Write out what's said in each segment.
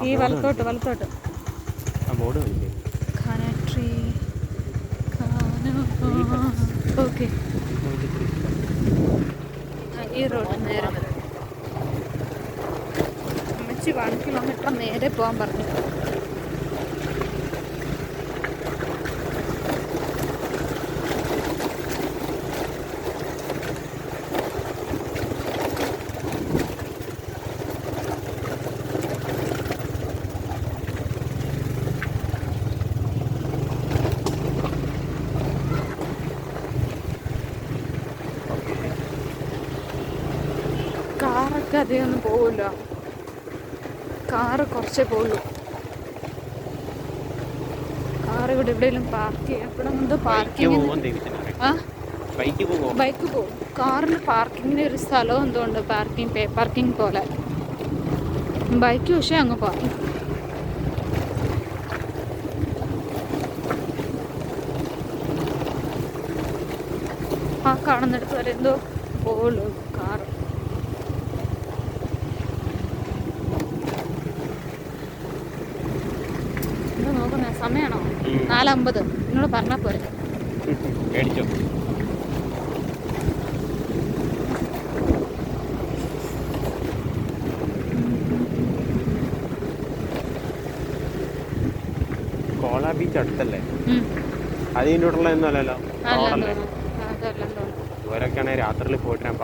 ഈ വലത്തോട്ട് ഖാന tree okay. ഈ റോഡ് നേരെ അമ്മച്ചി 1 കിലോമീറ്റർ നേരെ പോകാൻ പറഞ്ഞു. കാറൊക്കെ അധികം ഒന്നും പോവില്ല, കാറ് കുറച്ചേ പോകുള്ളൂ. കാർ ഇവിടെ എവിടെയെങ്കിലും പാർക്ക് ചെയ്യാം. ഇവിടെ എന്തോ പാർക്കിംഗ് ബൈക്ക് പോകും. കാറിന് പാർക്കിങ്ങിന് ഒരു സ്ഥലവും എന്തോ ഉണ്ട്, പേ പാർക്കിംഗ് പോലെ. ബൈക്ക് പക്ഷേ അങ്ങ് പോകാം. ആ കാണുന്നിടത്ത് വരെ എന്തോ പോകുള്ളൂ കാറ്. എന്താ നോക്കുന്നേ? സമയമാണോ? 4:50. നിന്നോട് പറഞ്ഞാൽ പോരെ. കോള ബീച്ച് അടുത്തല്ലേ? അതിൻ്റെ ഉള്ളതൊന്നും അല്ലല്ലോ. ഇവരൊക്കെയാണെങ്കിൽ രാത്രിയിൽ പോയിട്ട് വരാൻ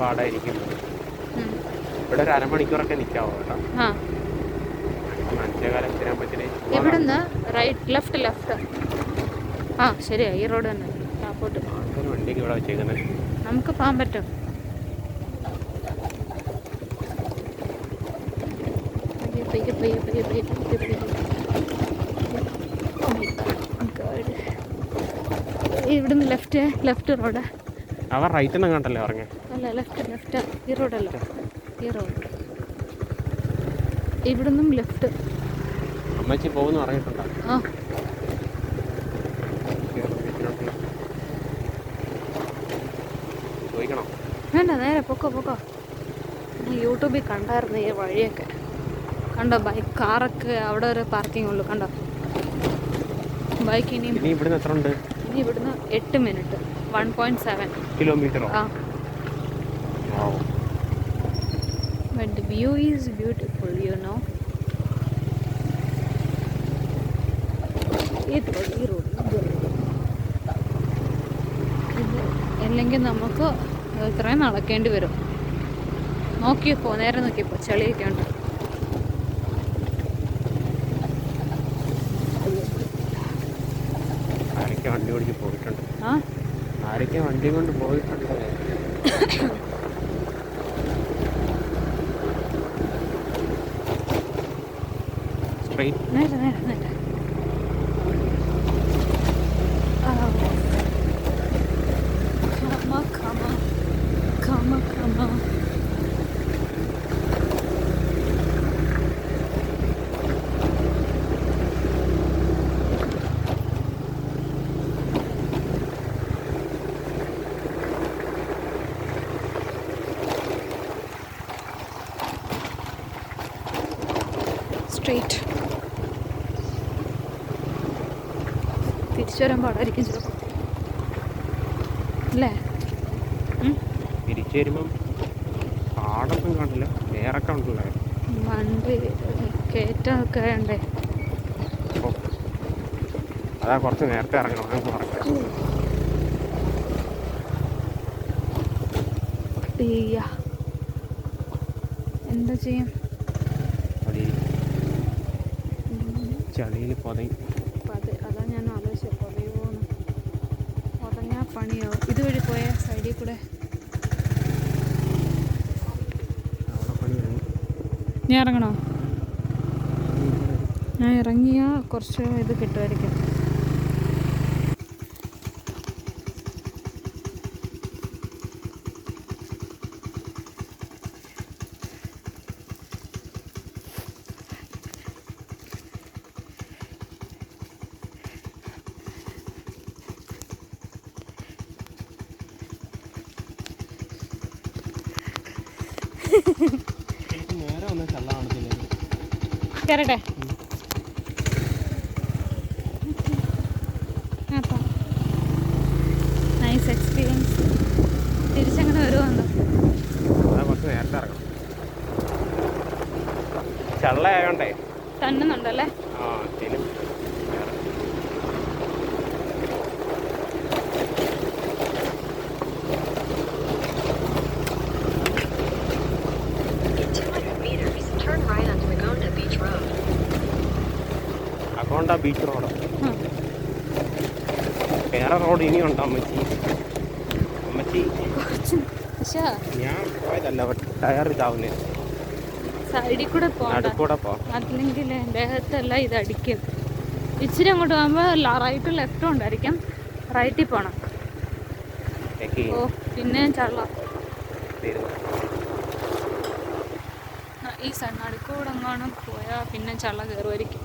പാടായിരിക്കും. ഇവിടെ ഒരു അരമണിക്കൂറൊക്കെ നിൽക്കാവോ കേട്ടോ? 5:15 തരാൻ പറ്റില്ലേ? എവിടുന്ന്? ലെഫ്റ്റ്. ആ ശരിയാ, ഈ റോഡ് തന്നെ. വണ്ടിക്ക് ഇവിടെ വെച്ചേക്കുന്നത് നമുക്ക് പോകാൻ പറ്റും. ഇവിടുന്ന് ലെഫ്റ്റ് റോഡ്. അവർ റൈറ്റ് ഒന്നും കണ്ടല്ലേ പറഞ്ഞേ? അല്ല, ലെഫ്റ്റ്. ഈ റോഡല്ല, ഈ റോഡ്. ഇവിടുന്നും ലെഫ്റ്റ്. അമ്മച്ചി പോകുന്നു പറഞ്ഞിട്ടുണ്ടോ? ആ ചോദിക്കണോ? വേണ്ട, നേരെ പൊക്കോ. ഞാൻ യൂട്യൂബിൽ കണ്ടായിരുന്നു ഈ വഴിയൊക്കെ. കണ്ടോ, കാറൊക്കെ അവിടെ ഒരു പാർക്കിംഗ് ഉള്ളു. കണ്ടോ ബൈക്ക്? ഇനി ഇവിടുന്ന് എത്ര ഉണ്ട്? ഇനി ഇവിടുന്ന് 8 മിനിറ്റ്, 1.7 കിലോമീറ്ററോ? ആ. But the view is beautiful, you know. ഈ റോഡ് അല്ലെങ്കിൽ നമുക്ക് ഇത്രയും നടക്കേണ്ടി വരും. നോക്കിയപ്പോ നേരെ നോക്കിയപ്പോ ചളിയൊക്കെ ഉണ്ട്. വണ്ടി ഓടിച്ച് പോയിട്ടുണ്ട്. ആരൊക്കെ വണ്ടി കൊണ്ട് പോയിട്ടുണ്ട്. നേരെ Come on. Straight. തിരിച്ചു വരാൻ പാടായിരിക്കും ചിലപ്പോൾ അല്ലേ? തിരിച്ചു വരുമ്പം പാടൊന്നും കാണില്ല, വേറൊക്കെ ഉണ്ടല്ലേ. വണ്ടി കയറ്റമൊക്കെ ഉണ്ടേ. അതാ കുറച്ച് നേരത്തെ ഇറങ്ങണം. എന്താ ചെയ്യാം? ചളിയിൽ അതാ ഞാൻ ആലോചിച്ചത്, പൊതയുമോന്ന്. പൊതഞ്ഞാൽ പണിയാവും. ഇതുവഴി പോയ സൈഡിൽ കൂടെ ഞാൻ ഇറങ്ങണോ? ഞാൻ ഇറങ്ങിയാൽ കുറച്ച് ഇത് കിട്ടുമായിരിക്കും. നേരെ വന്ന ചള്ള കാണത്തില്ല. കയറട്ടെ. അപ്പം നൈസ് എക്സ്പീരിയൻസ്. തിരിച്ചങ്ങനെ വരുവാന്നോ? കുറച്ച് നേരത്തെ ഇറങ്ങണം. ചള്ളയായോണ്ടേ തന്നുന്നുണ്ടല്ലേ? ആ തിന്നും. അക്കൗണ്ടാ ബീച്ച് റോഡ്. വേറെ റോഡ് ഇനിയുണ്ടോ അമ്മച്ചി? അമ്മച്ചി ഞാൻ പോയതല്ല, ടയർ ഇതാവുന്നേ. സൈഡിൽ കൂടെ നടുക്കൂടെ പോ. അല്ലെങ്കിൽ ദേഹത്തെല്ലാം ഇത് അടിക്കും. ഇച്ചിരി അങ്ങോട്ട് പോകുമ്പോൾ റൈറ്റും ലെഫ്റ്റും ഉണ്ടായിരിക്കും. റൈറ്റിൽ പോണം. ഓ പിന്നെ ചള്ള. ഈ നടുക്കൂടെ എങ്ങാനും പോയാൽ പിന്നെ ചള്ള കയറുമായിരിക്കും.